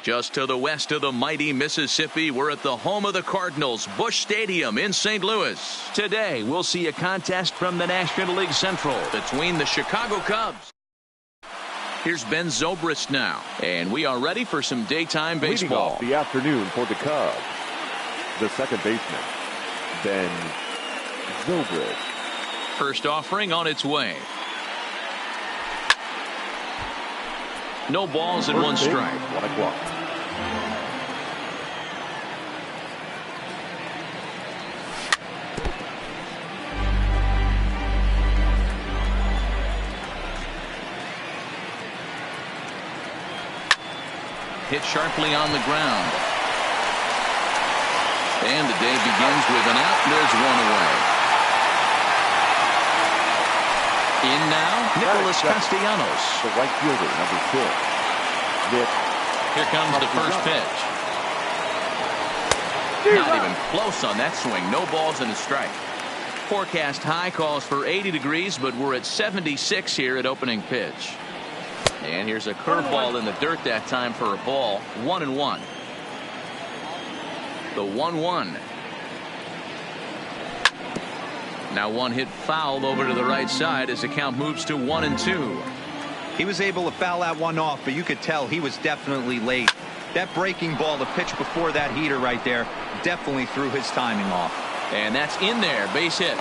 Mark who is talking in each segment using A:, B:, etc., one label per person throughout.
A: Just to the west of the mighty Mississippi, we're at the home of the Cardinals, Busch Stadium in St. Louis. Today, we'll see a contest from the National League Central between the Chicago Cubs. Here's Ben Zobrist now, and we are ready for some daytime baseball.
B: Leading off the afternoon for the Cubs, the second baseman, Ben Zobrist.
A: First offering on its way. No balls and one strike.
B: 1 o'clock.
A: Hit sharply on the ground. And the day begins with an out. There's one away. In now, Nicholas Castellanos.
B: The right fielder, number 6.
A: Here comes the first pitch. Not even close on that swing. No balls and a strike. Forecast high calls for 80 degrees, but we're at 76 here at opening pitch. And here's a curveball in the dirt that time for a ball. 1-1. The 1-1. Now one hit foul over to the right side as the count moves to 1-2.
C: He was able to foul that one off, but you could tell he was definitely late. That breaking ball, the pitch before that heater right there, definitely threw his timing off.
A: And that's in there, base hit.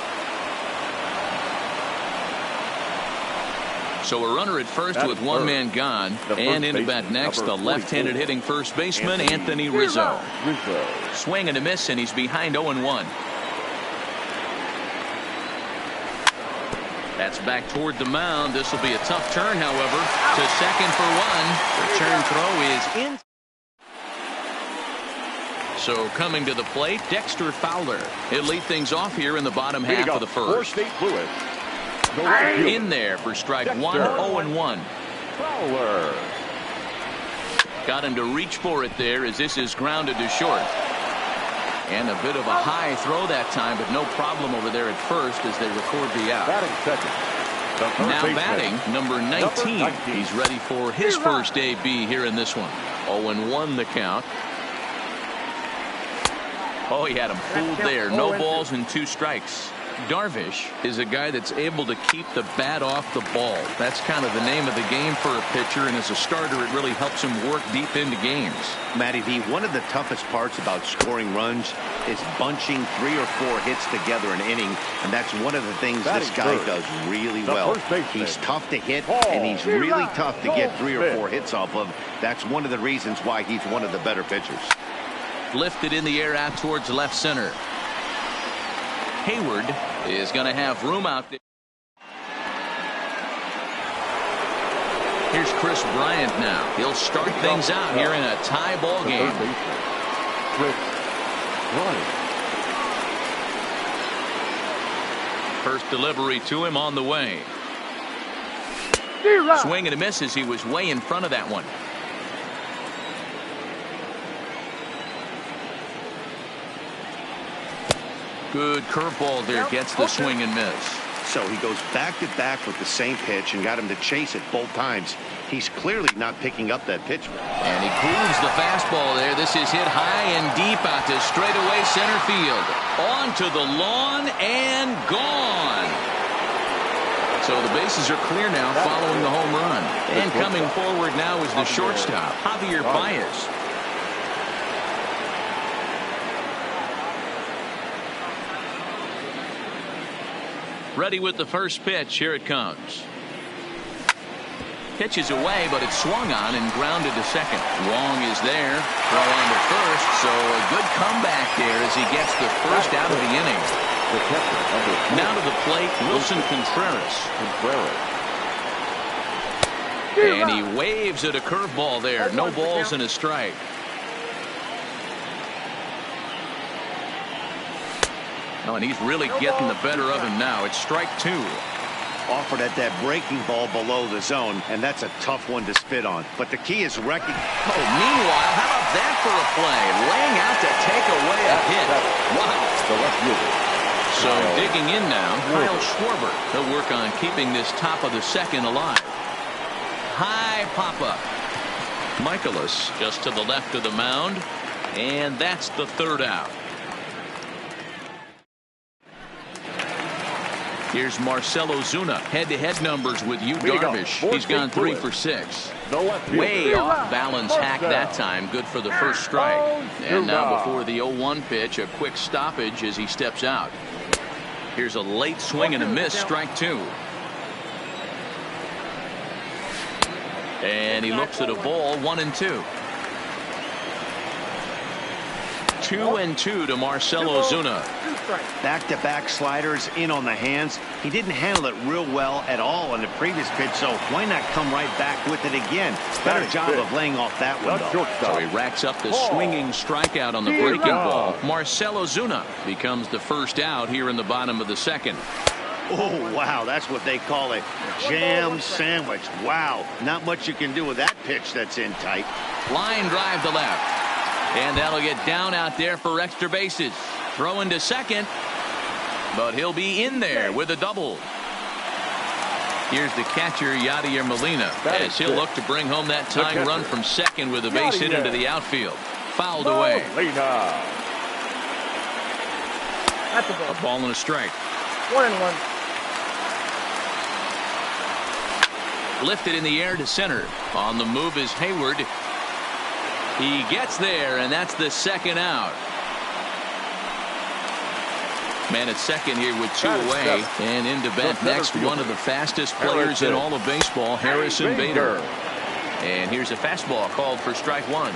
A: So a runner at first with one man gone, and in to bat next, the left-handed hitting first baseman, Anthony Rizzo. Swing and a miss, and he's behind 0-1. That's back toward the mound. This will be a tough turn, however, to second for one. Return throw is in. So coming to the plate, Dexter Fowler. He'll lead things off here in the bottom half of the first. In there for strike one, 0-1.
B: Fowler.
A: Got him to reach for it there as this is grounded to short. And a bit of a high throw that time, but no problem over there at first as they record the out.
B: Batting second.
A: Now batting, number 19. He's ready for his first AB here in this one. 0-1 the count. Oh, he had him fooled there. No balls and 2 strikes. Darvish is a guy that's able to keep the bat off the ball. That's kind of the name of the game for a pitcher, and as a starter it really helps him work deep into games.
D: Matty V, one of the toughest parts about scoring runs is bunching 3 or 4 hits together an inning, and that's one of the things this guy does really well. He's tough to hit, and he's really tough to get 3 or 4 hits off of. That's one of the reasons why he's one of the better pitchers.
A: Lifted in the air out towards left center. Hayward is going to have room out there. Here's Chris Bryant now. He'll start things out here in a tie ball game. First delivery to him on the way. Swing and a miss as he was way in front of that one. Good curveball there, gets the swing and miss.
D: So he goes back to back with the same pitch and got him to chase it both times. He's clearly not picking up that pitch.
A: And he grooves the fastball there. This is hit high and deep out to straightaway center field. On to the lawn and gone. So the bases are clear now following the home run. And coming forward now is the shortstop, Javier Baez. Ready with the first pitch. Here it comes. Pitch is away, but it's swung on and grounded to second. Wong is there. Throw on to first. So a good comeback there as he gets the first out of the inning. Now to the plate, Wilson Contreras. And he waves at a curveball there. No balls and a strike. Oh, and he's really getting the better of him now. It's strike 2.
D: Offered at that breaking ball below the zone, and that's a tough one to spit on. But the key is wrecking.
A: Oh, meanwhile, how about that for a play? Laying out to take away a hit. Wow. So digging in now, Kyle Schwarber. He'll work on keeping this top of the second alive. High pop-up. Michaelis just to the left of the mound, and that's the third out. Here's Marcell Ozuna. Head-to-head numbers with Yu Darvish. He's gone 3 for 6. Way off balance hack that time. Good for the first strike. And now before the 0-1 pitch, a quick stoppage as he steps out. Here's a late swing and a miss. Strike 2. And he looks at a ball. 1-2. 2-2 to Marcell Ozuna.
D: Back-to-back sliders in on the hands. He didn't handle it real well at all on the previous pitch, so why not come right back with it again? Better job of laying off that one, though.
A: So he racks up the swinging strikeout on the breaking ball. Marcell Ozuna becomes the first out here in the bottom of the second.
D: Oh, wow, that's what they call a jam sandwich. Wow, not much you can do with that pitch that's in tight.
A: Line drive to left. And that'll get down out there for extra bases. Throw into second, but he'll be in there with a double. Here's the catcher, Yadier Molina, as he'll look to bring home that tying run from second with a base hit into the outfield. Fouled away.
E: That's a ball.
A: A ball and a strike.
E: 1-1.
A: Lifted in the air to center. On the move is Hayward. He gets there, and that's the second out. Man at second here with 2 away, and into bat next, one of the fastest players in all of baseball, Harrison Bader. And here's a fastball called for strike 1.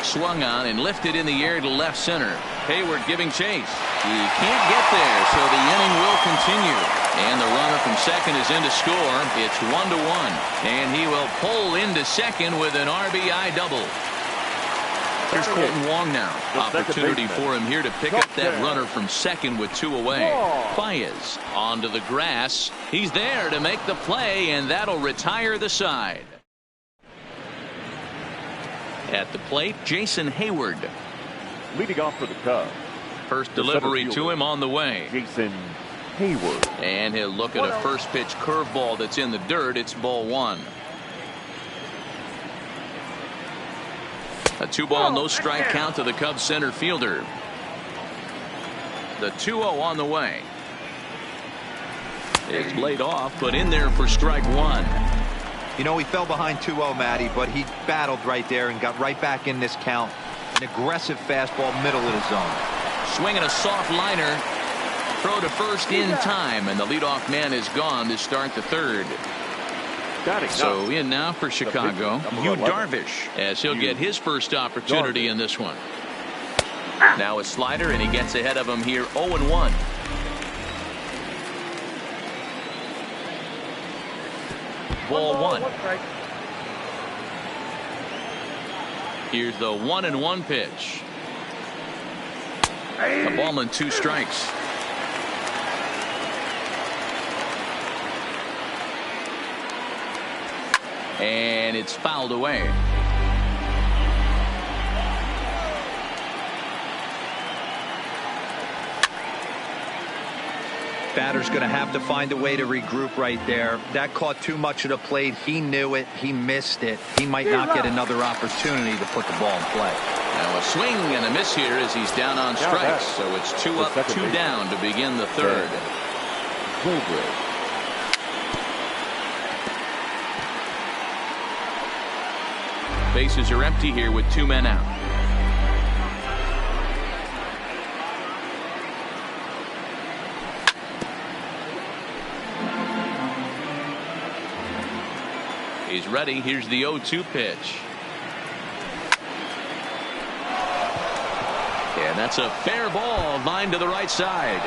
A: Swung on and lifted in the air to left center. Hayward giving chase. He can't get there, so the inning will continue. And the runner from second is in to score. It's 1-1. And he will pull into second with an RBI double. Here's Colton Wong now. Opportunity for him here to pick up that runner from second with 2 away. Baez onto the grass. He's there to make the play, and that'll retire the side. At the plate, Jason Hayward.
B: Leading off for the Cubs.
A: First delivery to him on the way.
B: Jason Hayward.
A: And he'll look at a first pitch curveball that's in the dirt. It's ball 1. A 2-ball, no strike count to the Cubs center fielder. The 2-0 on the way. It's laid off, but in there for strike 1.
C: You know, he fell behind 2-0, Matty, but he battled right there and got right back in this count. An aggressive fastball, middle of the zone.
A: Swinging a soft liner. Throw to first in time, and the leadoff man is gone to start the third. So in now for Chicago, Yu Darvish, as he'll get his first opportunity in this one. Now a slider, and he gets ahead of him here 0-1. Ball 1. Here's the 1-1 pitch. A ball and 2 strikes. And it's fouled away.
C: Batter's going to have to find a way to regroup right there. That caught too much of the plate. He knew it. He missed it. He might not get another opportunity to put the ball in play.
A: Now a swing and a miss here as he's down on strikes. So it's 2 up, 2 down to begin the third. Bases are empty here with 2 men out. He's ready. Here's the 0-2 pitch. And that's a fair ball, line to the right side.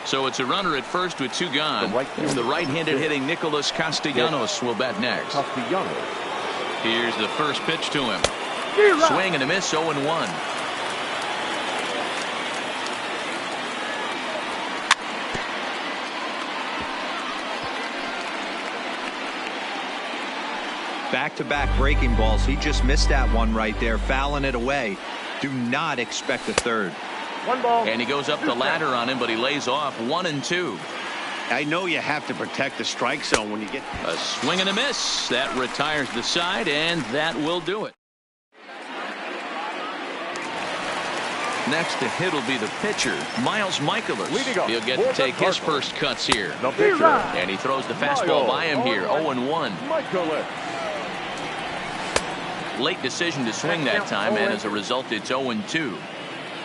A: So it's a runner at first with 2 gone. The right-handed hitting Nicholas Castellanos will bat next. Here's the first pitch to him. Swing and a miss, 0-1.
C: Back-to-back breaking balls. He just missed that one right there, fouling it away. Do not expect a third.
E: 1 ball.
A: And he goes up the ladder on him, but he lays off 1-2.
D: I know you have to protect the strike zone when you get
A: a swing and a miss. That retires the side, and that will do it. Next to hit will be the pitcher, Miles Michaelis. He'll get to take his first cuts here.
B: The pitcher.
A: And he throws the fastball by him here, 0-1. Late decision to swing that time, and as a result, it's 0-2.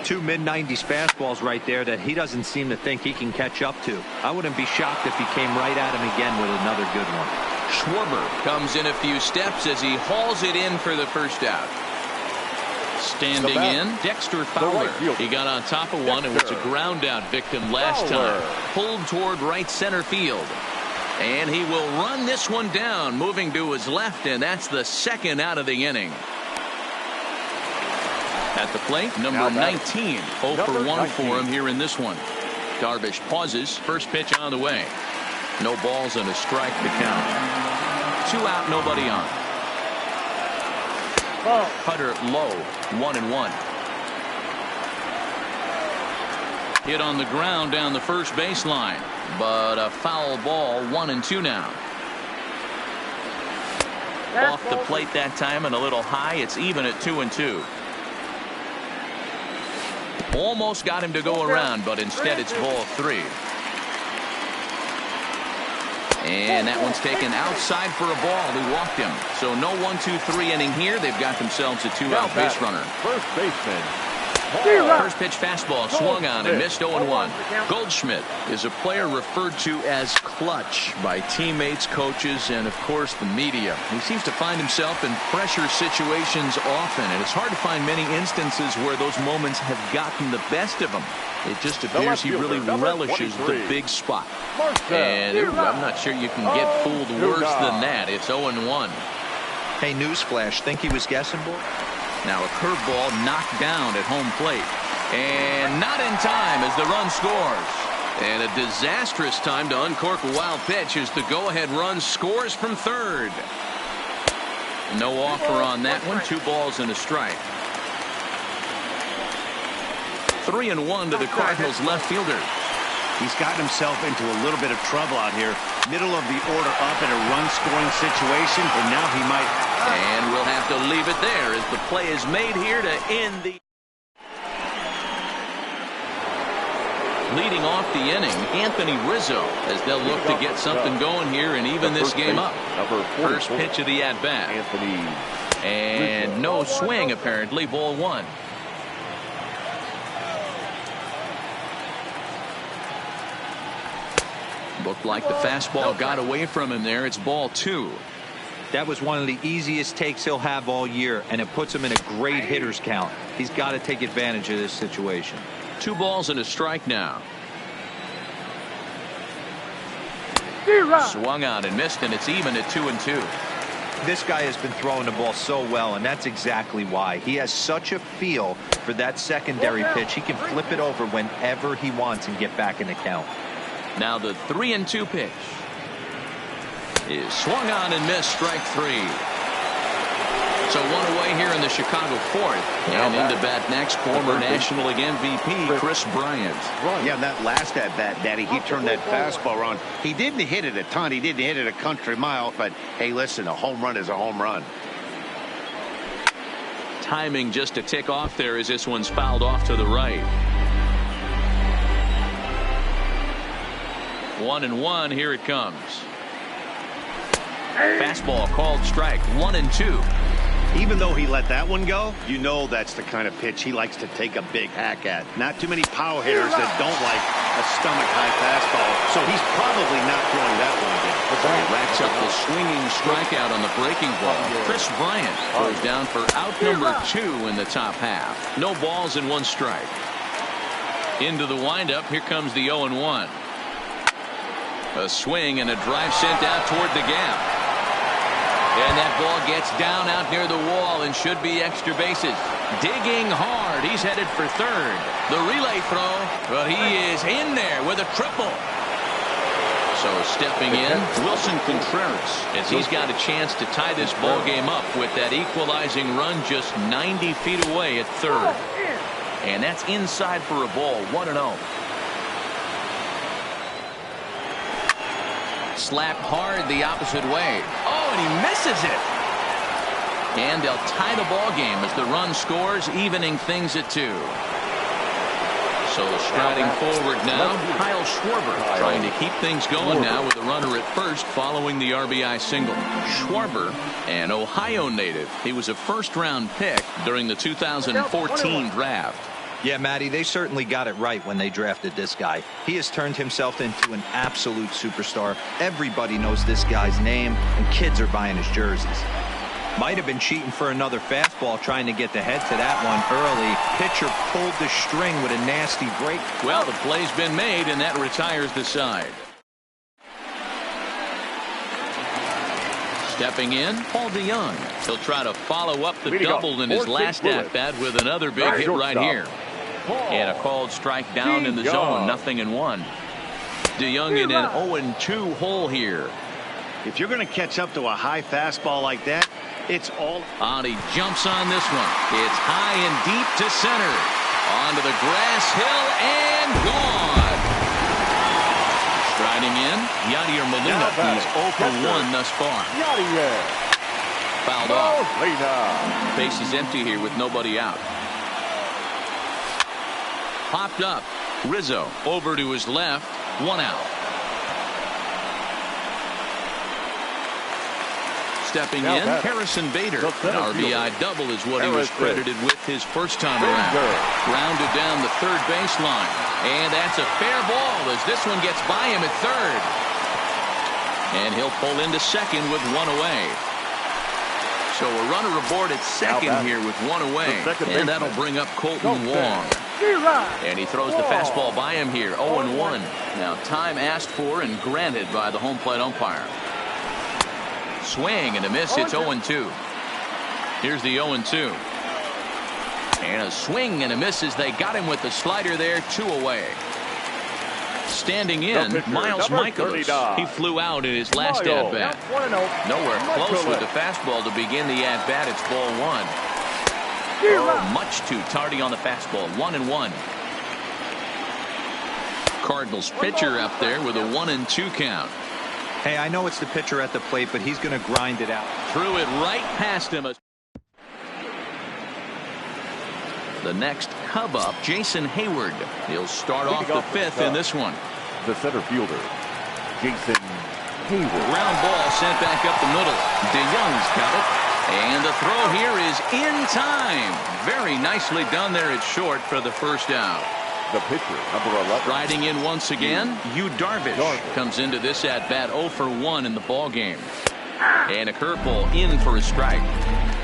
C: Two mid-90s fastballs right there that he doesn't seem to think he can catch up to. I wouldn't be shocked if he came right at him again with another good one.
A: Schwarber comes in a few steps as he hauls it in for the first out. Standing in, Dexter Fowler. He got on top of one and was a ground out victim last time. Pulled toward right center field. And he will run this one down, moving to his left, and that's the second out of the inning. At the plate, number 19. 0 for 1 for him here in this one. Darvish pauses. First pitch on the way. No balls and a strike to count. 2 out, nobody on. Cutter low, 1-1. Hit on the ground down the first baseline, but a foul ball, 1-2 now. Off the plate that time and a little high. It's even at 2-2. Almost got him to go around, but instead it's ball 3. And that one's taken outside for a ball. He walked him. So no 1-2-3 inning here. They've got themselves a 2-out base runner.
B: First baseman.
A: First pitch fastball swung on and missed 0-1. Goldschmidt is a player referred to as clutch by teammates, coaches, and of course the media. He seems to find himself in pressure situations often, and it's hard to find many instances where those moments have gotten the best of him. It just appears he really relishes the big spot. And I'm not sure you can get fooled worse than that. It's 0-1.
C: Hey, newsflash, think he was guessing, boy?
A: Now a curveball knocked down at home plate. And not in time as the run scores. And a disastrous time to uncork a wild pitch as the go-ahead run scores from third. No offer on that one. 2 balls and a strike. 3-1 to the Cardinals left fielder.
D: He's gotten himself into a little bit of trouble out here. Middle of the order up in a run-scoring situation, and now he might.
A: And we'll have to leave it there as the play is made here to end the. Leading off the inning, Anthony Rizzo, as they'll look to get something going here and even this game up. First pitch of the at-bat. And no swing, apparently, ball 1. Looked like the fastball got away from him there. It's ball 2.
C: That was one of the easiest takes he'll have all year, and it puts him in a great hitter's count. He's got to take advantage of this situation.
A: 2 balls and a strike now. Swung out and missed, and it's even at 2-2.
C: This guy has been throwing the ball so well, and that's exactly why. He has such a feel for that secondary pitch. He can flip it over whenever he wants and get back in the count.
A: Now the 3-2 pitch is swung on and missed, strike 3. So 1 away here in the Chicago 4th. And into bat next, former National League MVP Chris Bryant.
D: Yeah, that last at bat, Daddy, he turned that fastball around. He didn't hit it a ton. He didn't hit it a country mile. But, hey, listen, a home run is a home run.
A: Timing just a tick off there as this one's fouled off to the right. 1-1, here it comes. Fastball called strike, 1-2.
D: Even though he let that one go, you know that's the kind of pitch he likes to take a big hack at. Not too many power hitters that don't like a stomach-high fastball, so he's probably not throwing that one again.
A: He racks up the swinging strikeout on the breaking ball. Chris Bryant goes down for out number 2 in the top half. No balls and 1 strike. Into the windup, here comes the 0-1. A swing and a drive sent out toward the gap. And that ball gets down out near the wall and should be extra bases. Digging hard. He's headed for third. The relay throw, but he is in there with a triple. So stepping in, Wilson Contreras, as he's got a chance to tie this ball game up with that equalizing run just 90 feet away at third. And that's inside for a ball, 1-0. Slapped hard the opposite way. Oh, and he misses it. And they'll tie the ball game as the run scores, evening things at 2. So striding forward now, Kyle Schwarber trying to keep things going now with a runner at first following the RBI single. Schwarber, an Ohio native. He was a first-round pick during the 2014 draft.
C: Yeah, Matty, they certainly got it right when they drafted this guy. He has turned himself into an absolute superstar. Everybody knows this guy's name, and kids are buying his jerseys. Might have been cheating for another fastball, trying to get the head to that one early. Pitcher pulled the string with a nasty break.
A: Well, the play's been made, and that retires the side. Stepping in, Paul DeYoung. He'll try to follow up the double in his last at-bat with another big hit right here. And a called strike down in the zone, 0-1. DeYoung in an 0-2 hole here.
D: If you're going to catch up to a high fastball like that, it's all
A: on. He jumps on this one. It's high and deep to center. Onto the grass hill and gone. Striding in, Yadier Molina. He's 0 for 1 thus far. Fouled off. Base is empty here with nobody out. Popped up. Rizzo over to his left. 1 out. Stepping in, Harrison Bader. An RBI double is what he was credited with his first time around. Grounded down the third baseline. And that's a fair ball as this one gets by him at third. And he'll pull into second with 1 away. So a runner aboard at second here with 1 away. And that'll bring up Colton Wong. And he throws the fastball by him here, 0-1. Now time asked for and granted by the home plate umpire. Swing and a miss. It's 0-2. Here's the 0-2. And a swing and a miss as they got him with the slider there. 2 away. Standing in, Miles Michaelis. He flew out in his last at-bat. Nowhere close with the fastball to begin the at-bat. It's ball 1. Oh, much too tardy on the fastball. 1-1. Cardinals pitcher up there with a 1-2 count.
C: Hey, I know it's the pitcher at the plate, but he's going to grind it out.
A: Threw it right past him. The next Cub up, Jason Hayward. He'll start off the 5th in this one.
B: The center fielder, Jason Hayward.
A: Ground ball sent back up the middle. DeYoung's got it. And the throw here is in time. Very nicely done there at short for the first out.
B: The pitcher, number 11.
A: Riding in once again, Yu Darvish comes into this at bat 0 for 1 in the ball game. And a curveball in for a strike.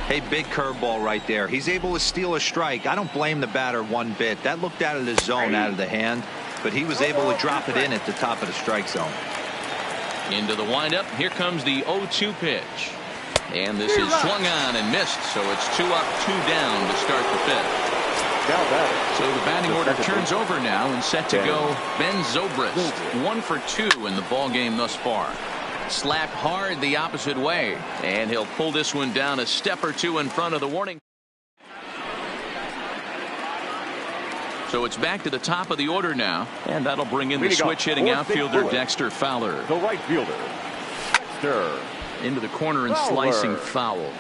C: Hey, big curveball right there. He's able to steal a strike. I don't blame the batter one bit. That looked out of the zone, out of the hand, but he was able to drop it in at the top of the strike zone.
A: Into the windup. Here comes the 0-2 pitch. And this is swung on and missed, so it's 2 up, 2 down to start the 5th. So the batting order turns over now and set to go Ben Zobrist. 1 for 2 in the ball game thus far. Slapped hard the opposite way, and he'll pull this one down a step or 2 in front of the warning. So it's back to the top of the order now, and that'll bring in the switch hitting outfielder Dexter Fowler.
B: The right fielder, Dexter.
A: Into the corner and slicing foul.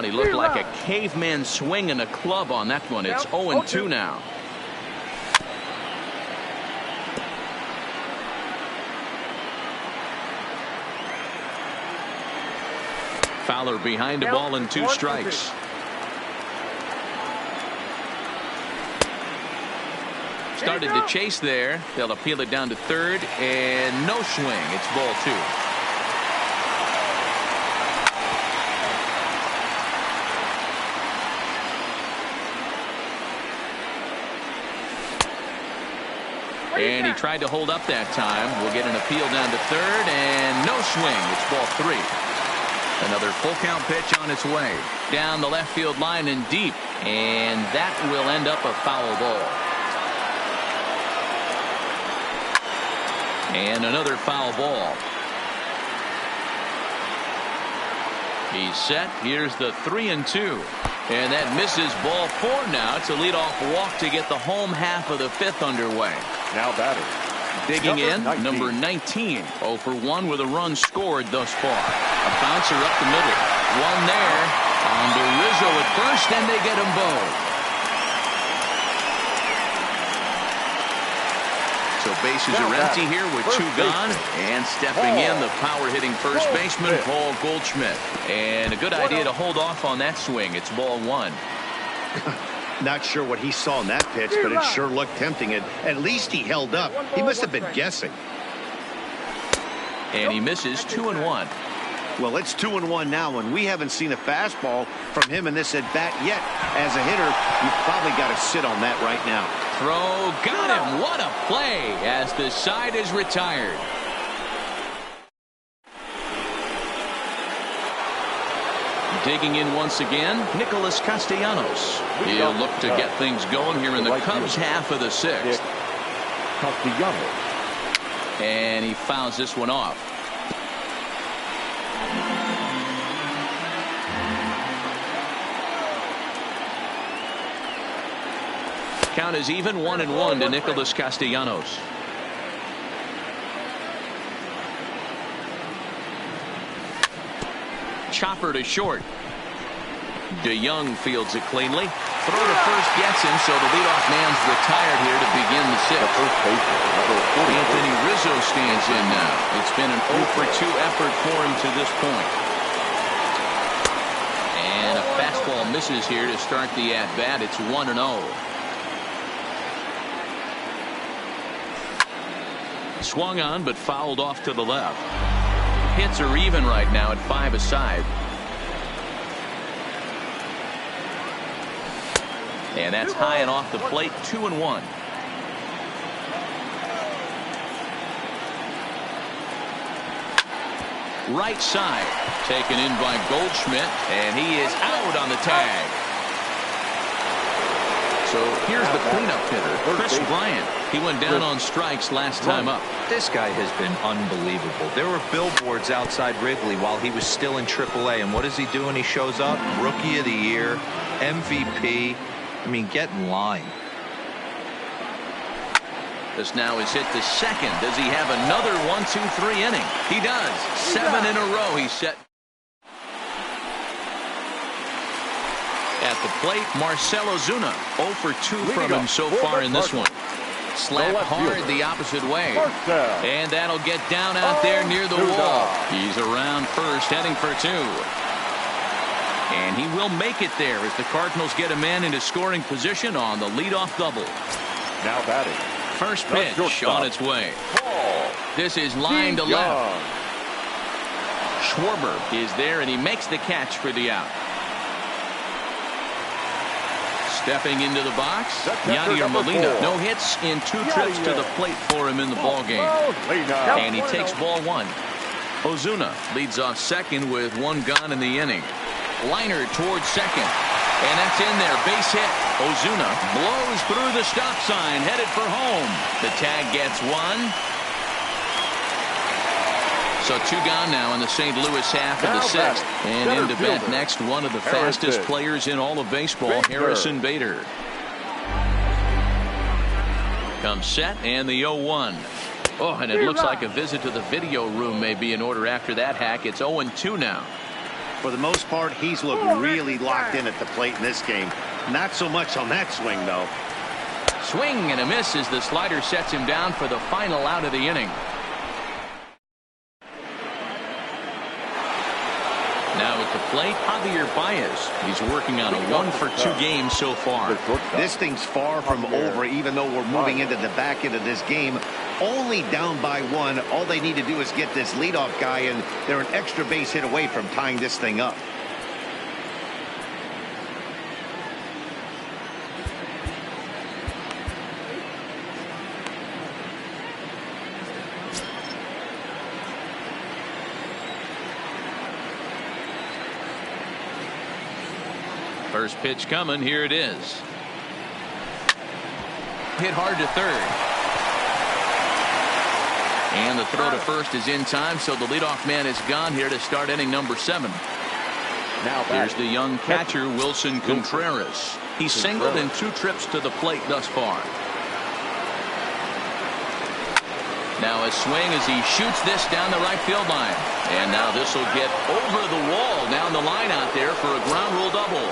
A: He looked like a caveman swinging a club on that one. It's 0-2 now. Fowler behind a ball and 2 strikes. Started to chase there. They'll appeal it down to third, and no swing. It's ball 2. And he tried to hold up that time. We'll get an appeal down to third, and no swing. It's ball 3. Another full count pitch on its way. Down the left field line and deep. And that will end up a foul ball. And another foul ball. He's set. Here's the 3-2. And that misses ball 4 now. It's a leadoff walk to get the home half of the 5th underway.
B: Now batting.
A: Digging in, number 19. 0 for 1 with a run scored thus far. A bouncer up the middle. One there. On to Rizzo at first, and they get them both. So bases are empty here with 2 gone. And stepping in, the power-hitting first baseman, Paul Goldschmidt. And a good idea to hold off on that swing. It's ball 1.
D: Not sure what he saw in that pitch, but it sure looked tempting. And at least he held up. He must have been guessing.
A: And he misses 2-1.
D: Well, it's 2-1 now, and we haven't seen a fastball from him in this at-bat yet. As a hitter, you've probably got to sit on that right now.
A: Throw, got him. What a play as the side is retired. Digging in once again, Nicholas Castellanos. He'll look to get things going here in the Cubs half of the 6th.
B: Castellanos.
A: And he fouls this one off. Count is even, 1-1 to Nicholas Castellanos. Chopper to short. DeYoung fields it cleanly. Throw to first gets him, so the leadoff man's retired here to begin the 6th. Anthony Rizzo stands in now. It's been an 0 for 2 effort for him to this point. And a fastball misses here to start the at-bat. It's 1-0. Swung on, but fouled off to the left. Hits are even right now at 5 aside. And that's high and off the plate. 2-1. Right side taken in by Goldschmidt, and he is out on the tag. So here's the cleanup hitter, Chris Bryant. He went down on strikes last time up.
C: This guy has been unbelievable. There were billboards outside Wrigley while he was still in AAA, and what does he do when he shows up? Rookie of the Year, MVP. I mean, get in line.
A: This now is hit to second. Does he have another 1-2-3 inning? He does. 7 in a row. He's set. At the plate, Marcell Ozuna. 0 for 2 from him so far in this one. Slap hard the opposite way. And that'll get down out there near the wall. He's around first, heading for 2. And he will make it there as the Cardinals get a man into scoring position on the leadoff double.
B: Now batting.
A: First pitch on its way. This is line to left. Schwarber is there, and he makes the catch for the out. Stepping into the box, Yadier Molina. No hits in 2 trips to the plate for him in the ballgame. And he takes ball 1. Ozuna leads off second with 1 gone in the inning. Liner towards second. And that's in there. Base hit. Ozuna blows through the stop sign, headed for home. The tag gets 1. So 2 gone now in the St. Louis half of the 6th. And into bat next, one of the fastest players in all of baseball, Harrison Bader. Comes set, and the 0-1. Oh, and it looks like a visit to the video room may be in order after that hack. It's 0-2 now.
D: For the most part, he's looked really locked in at the plate in this game. Not so much on that swing, though.
A: Swing and a miss as the slider sets him down for the final out of the inning. Now at the plate, Javier Baez. He's working on a 1 for 2 game so far.
D: This thing's far from over, even though we're moving into the back end of this game. Only down by 1. All they need to do is get this leadoff guy, and they're an extra base hit away from tying this thing up.
A: First pitch coming. Here it is. Hit hard to third. And the throw to first is in time, so the leadoff man is gone here to start inning number 7. Here's the young catcher, Wilson Contreras. He's singled in 2 trips to the plate thus far. Now a swing as he shoots this down the right field line. And now this will get over the wall down the line out there for a ground rule double.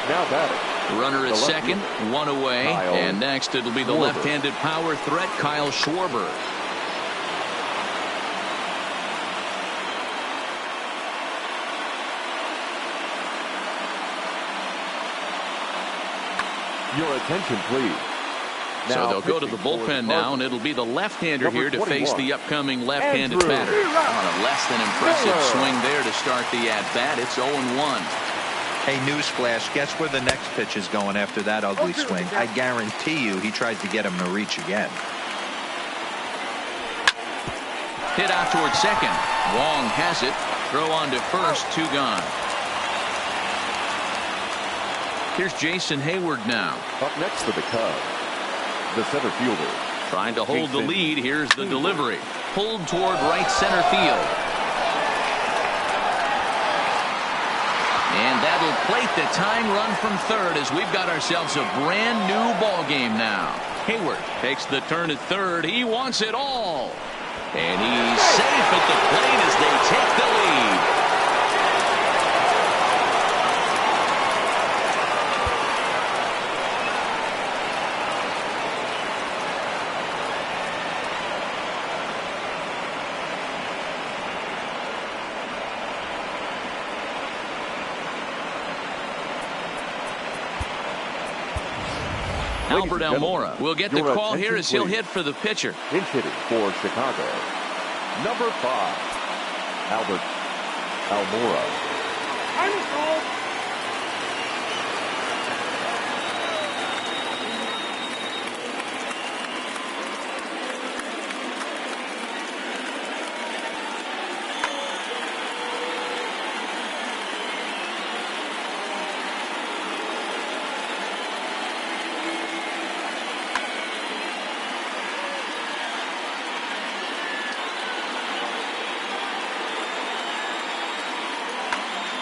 B: Now batting.
A: Runner at second, 1 away. And next it'll be the left-handed power threat, Kyle Schwarber.
B: Your attention, please.
A: So they'll go to the bullpen now, and it'll be the left-hander here to face the upcoming left-handed batter. On a less than impressive swing there to start the at-bat. It's 0-1.
C: Hey, newsflash, guess where the next pitch is going after that ugly swing? I guarantee you he tries to get him to reach again.
A: Hit out towards second. Wong has it. Throw on to first, 2 gone. Here's Jason Hayward now.
B: Up next for the Cubs, the center fielder.
A: Trying to hold the lead. Here's the delivery. Pulled toward right center field. And that'll plate the tying run from third as we've got ourselves a brand new ball game now. Hayward takes the turn at third. He wants it all. And he's safe at the plate as they take the lead. Albert Almora will get the call here as he'll hit for the pitcher.
B: Pinch hitting for Chicago, number 5, Albert Almora.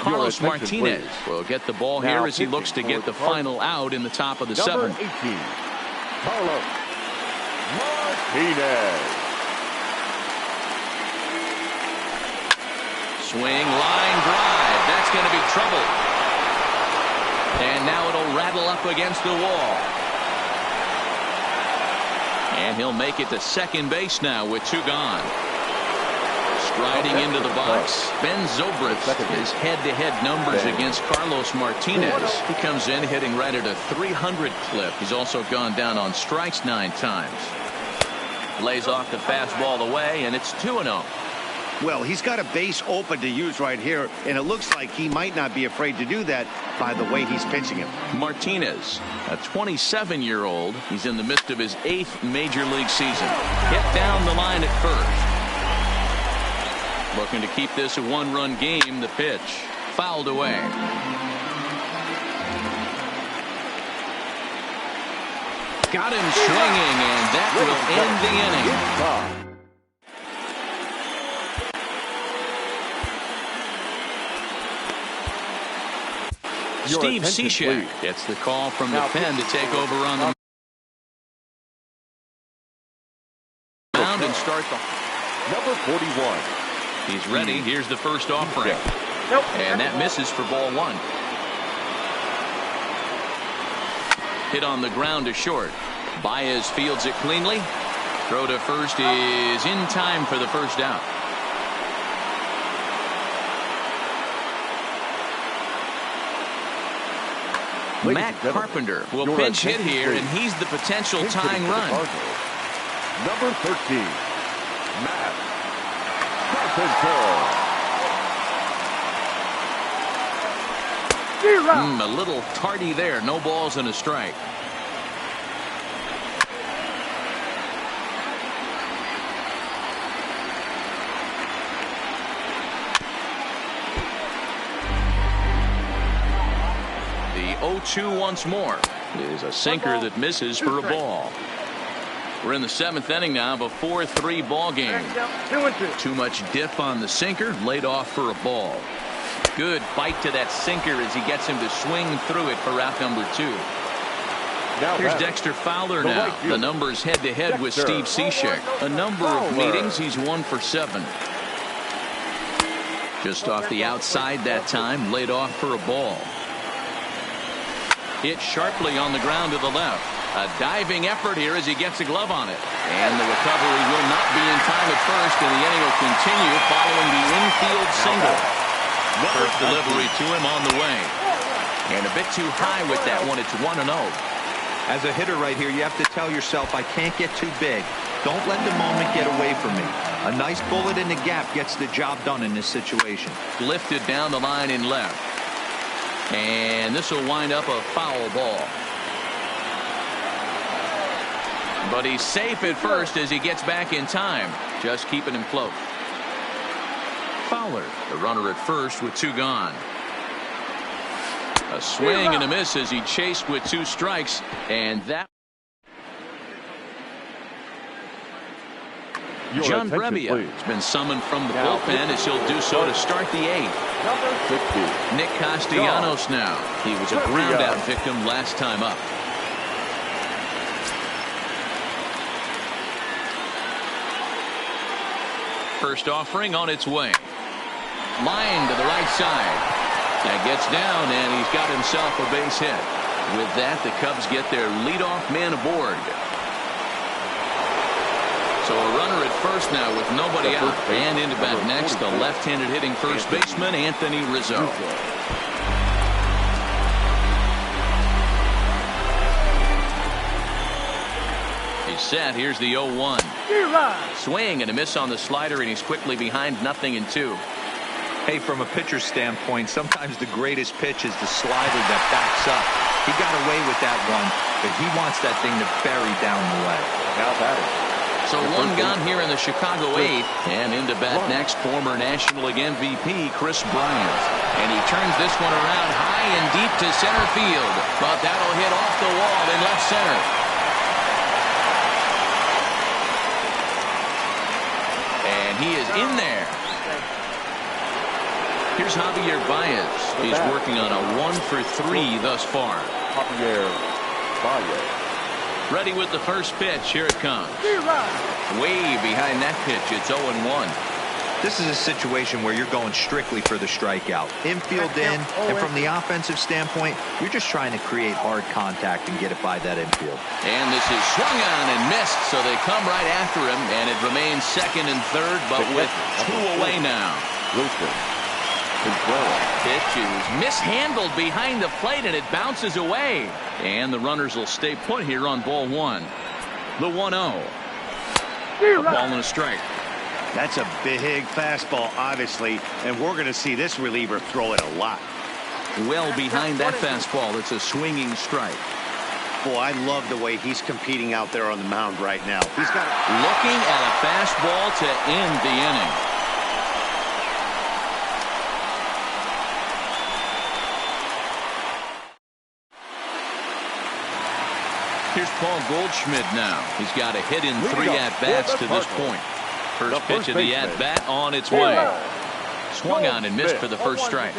A: Carlos Martinez will get the ball here as he looks to get the final out in the top of the 7th.
B: Number 18, Carlos Martinez.
A: Swing, line drive. That's going to be trouble. And now it'll rattle up against the wall. And he'll make it to second base now with 2 gone. Striding into the box, Ben Zobrist. His head-to-head numbers against Carlos Martinez. He comes in hitting right at a 300 clip. He's also gone down on strikes 9 times. Lays off the fastball away, and it's 2-0.
D: Well, he's got a base open to use right here, and it looks like he might not be afraid to do that by the way he's pitching him.
A: Martinez, a 27-year-old. He's in the midst of his 8th major league season. Hit down the line at first. Looking to keep this a 1-run game. The pitch fouled away. Got him swinging, and that will end the inning. Steve Cishek gets the call from the pen to take over on the mound and start the
B: number 41.
A: He's ready. Here's the first offering. And that misses for ball 1. Hit on the ground to short. Baez fields it cleanly. Throw to first is in time for the first out. Matt Carpenter will pinch hit here, and he's the potential tying run.
B: Number 13, Matt Carpenter.
A: A little tardy there. No balls and a strike. The 0-2 once more is a sinker that misses for a ball. We're in the 7th inning now of a 4-3 ball game.
E: 2-2.
A: Too much dip on the sinker, laid off for a ball. Good bite to that sinker as he gets him to swing through it for out number 2. Here's Dexter Fowler now. The numbers head-to-head with Steve Cishek. A number of meetings, he's 1 for 7. Just off the outside that time, laid off for a ball. Hit sharply on the ground to the left. A diving effort here as he gets a glove on it. And the recovery will not be in time at first, and the inning will continue following the infield single. First delivery to him on the way. And a bit too high with that one. It's 1-0.
C: As a hitter right here, you have to tell yourself, I can't get too big. Don't let the moment get away from me. A nice bullet in the gap gets the job done in this situation.
A: Lifted down the line in left. And this will wind up a foul ball. But he's safe at first as he gets back in time. Just keeping him close. Fowler, the runner at first with 2 gone. A swing and a miss as he chased with 2 strikes, and that. John Brebbia has been summoned from the bullpen as he'll do so to start the 8th. Nick Castellanos now. He was a ground-out victim last time up. First offering on its way. Line to the right side. That gets down, and he's got himself a base hit. With that, the Cubs get their leadoff man aboard. So a runner at first now with nobody out. And into bat next, the left-handed hitting first baseman, Anthony Rizzo. He's set. Here's the 0-1. Swing and a miss on the slider, and he's quickly behind 0-2.
C: Hey, from a pitcher's standpoint, sometimes the greatest pitch is the slider that backs up. He got away with that one, but he wants that thing to bury down the way.
B: Now batting.
A: So 1 gone here in the Chicago 8th. And into bat next, former National League MVP Chris Bryant. And he turns this one around high and deep to center field. But that'll hit off the wall in left center. And he is in there. Here's Javier Baez. He's working on a 1 for 3 thus far.
B: Javier Baez.
A: Ready with the first pitch. Here it comes. Way behind that pitch. It's 0-1.
C: This is a situation where you're going strictly for the strikeout. Infield in, and from the offensive standpoint, you're just trying to create hard contact and get it by that infield.
A: And this is swung on and missed, so they come right after him, and it remains 2nd and 3rd, but with 2 away now. Pitch is mishandled behind the plate, and it bounces away. And the runners will stay put here on ball 1. The 1-0. A ball and a strike.
D: That's a big fastball, obviously, and we're going to see this reliever throw it a lot.
A: Well behind that fastball. It's a swinging strike.
D: Boy, I love the way he's competing out there on the mound right now. He's got
A: looking at a fastball to end the inning. Here's Paul Goldschmidt now. He's got a hit in 3 at-bats to this point. First pitch of the at-bat on its way. Swung on and missed for the first strike.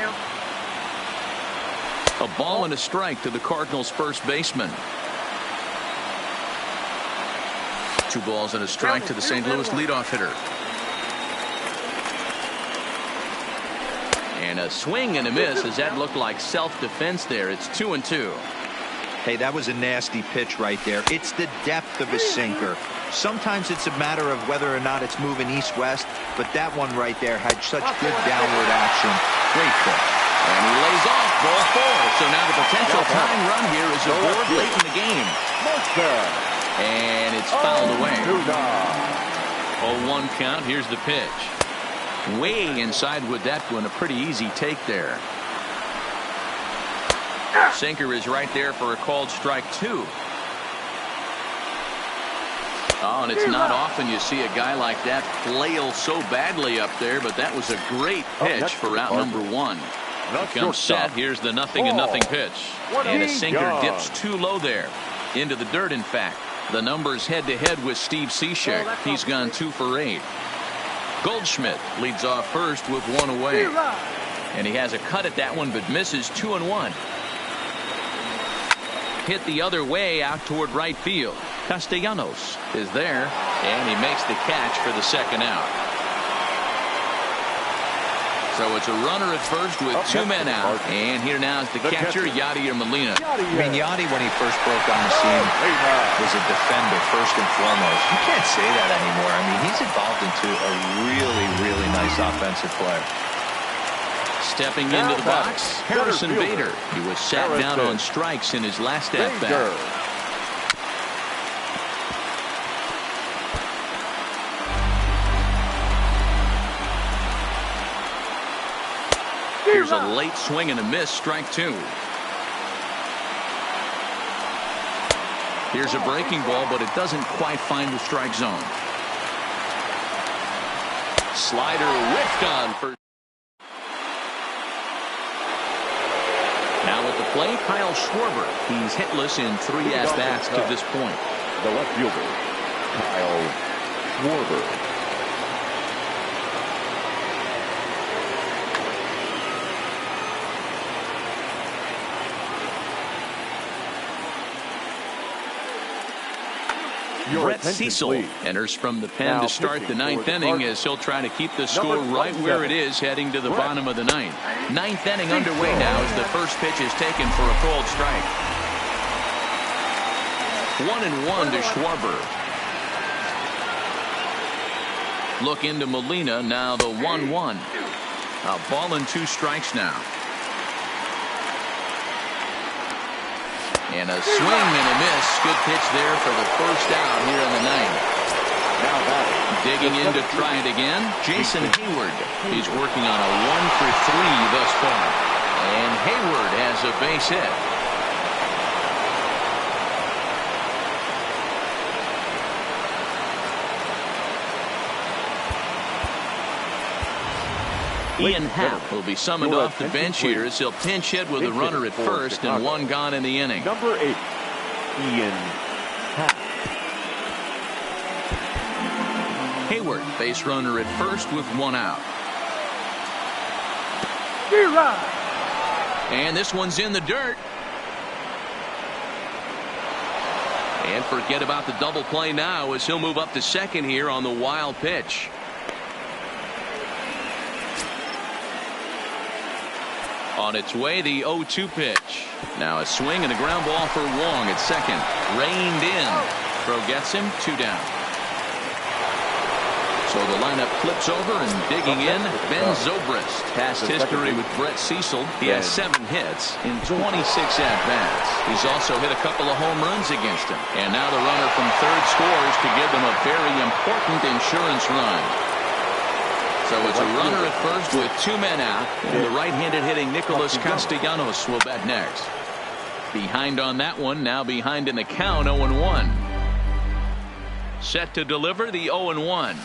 A: A ball and a strike to the Cardinals' first baseman. 2 balls and a strike to the St. Louis leadoff hitter. And a swing and a miss as that looked like self-defense there. It's 2-2.
C: Hey, that was a nasty pitch right there. It's the depth of a sinker. Sometimes it's a matter of whether or not it's moving east-west, but that one right there had such good downward action. Great pitch.
A: And he lays off ball 4. So now the potential tying run here is aboard late in the game. And it's fouled away. 0-1 count. Here's the pitch. Way inside with that one. A pretty easy take there. Sinker is right there for a called strike 2. Oh, and it's not often you see a guy like that flail so badly up there, but that was a great pitch for out number 1. He comes set. Here's the 0-0 pitch. And a sinker dips too low there. Into the dirt, in fact. The numbers head-to-head with Steve Cishek. He's gone 2 for 8. Goldschmidt leads off first with 1 away. And he has a cut at that one, but misses 2-1. Hit the other way out toward right field. Castellanos is there, and he makes the catch for the second out. So it's a runner at first with two men out. And here now is the catcher, Yadier Molina.
C: I mean, Yadi, when he first broke on the scene, was a defender first and foremost. You can't say that anymore. I mean, he's evolved into a really, really nice offensive player.
A: Stepping into the box, Harrison Bader. He was sat down on strikes in his last at-bat. Here's a late swing and a miss, strike two. Here's a breaking ball, but it doesn't quite find the strike zone. Slider whiffed on for. Now at the plate, Kyle Schwarber. He's hitless in 3 at-bats to this point.
B: The left fielder, Kyle Schwarber.
A: Brett Cecil enters from the pen to start the 9th inning as he'll try to keep the score right where it is heading to the bottom of the 9th. 9th inning underway now as the first pitch is taken for a called strike. 1-1 to Schwarber. Look into Molina, now the 1-1. A ball and 2 strikes now. And a swing and a miss. Good pitch there for the first out here in the 9th. Digging in to try it again, Jason Hayward. He's working on a 1-for-3 thus far. And Hayward has a base hit. Ian Happ will be summoned off the bench here as he'll pinch hit with a runner at first and 1 gone in the inning.
B: Number 8, Ian Happ.
A: Hayward, base runner at first with 1 out. And this one's in the dirt. And forget about the double play now as he'll move up to second here on the wild pitch. On its way, the 0-2 pitch. Now a swing and a ground ball for Wong at second. Reined in. Throw gets him, 2 down. So the lineup flips over and digging in, Ben Zobrist. Past history with Brett Cecil. He has 7 hits in 26 at-bats. He's also hit a couple of home runs against him. And now the runner from third scores to give them a very important insurance run. So it's a runner at first with 2 men out. And the right-handed hitting Nicholas Castellanos will bat next. Behind on that one, now behind in the count, 0-1. Set to deliver the 0-1.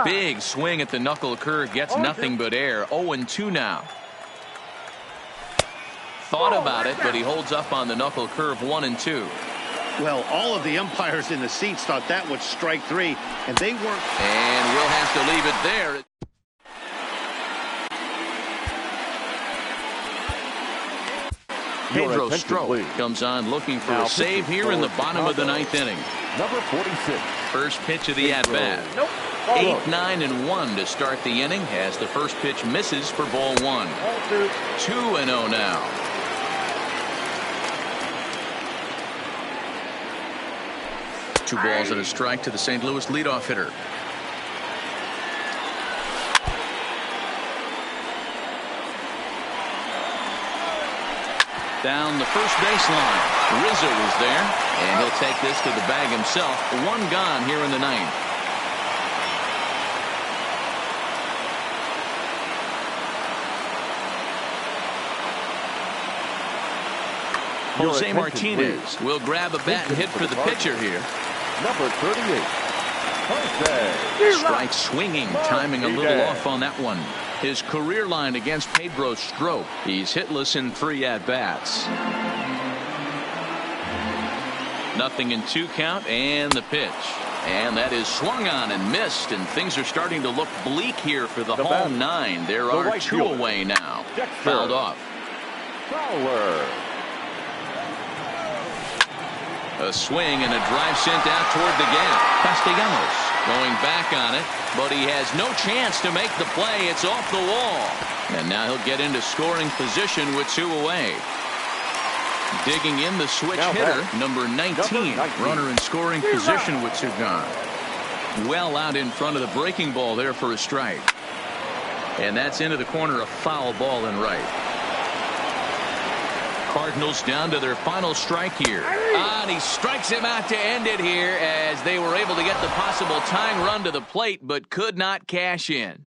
A: Big swing at the knuckle curve, gets nothing but air. 0-2 now. Thought about it, but he holds up on the knuckle curve, 1-2.
D: Well, all of the umpires in the seats thought that was strike 3, and they weren't.
A: And we'll have to leave it there. Pedro Strop comes on looking for a save here in the bottom of the 9th inning.
B: Number 46.
A: First pitch of the at-bat. 8-9-1 to start the inning as the first pitch misses for ball 1. 2-0 now. Two balls and a strike to the St. Louis leadoff hitter. Down the first baseline. Rizzo is there, and he'll take this to the bag himself. 1 gone here in the 9th. Jose Martinez will grab a bat and hit for the pitcher here.
B: Number 38. Jose.
A: Strike swinging, timing a little off on that one. His career line against Pedro Strop. He's hitless in 3 at-bats. 0-2 count and the pitch. And that is swung on and missed, and things are starting to look bleak here for the home 9. There are 2 away now. Fouled off.
B: Fowler.
A: A swing and a drive sent out toward the gap. Castellanos going back on it, but he has no chance to make the play. It's off the wall. And now he'll get into scoring position with 2 away. Digging in the switch hitter, number 19. Runner in scoring position with 2 gone. Well out in front of the breaking ball there for a strike. And that's into the corner, a foul ball and right. Cardinals down to their final strike here. And he strikes him out to end it here as they were able to get the possible tying run to the plate but could not cash in.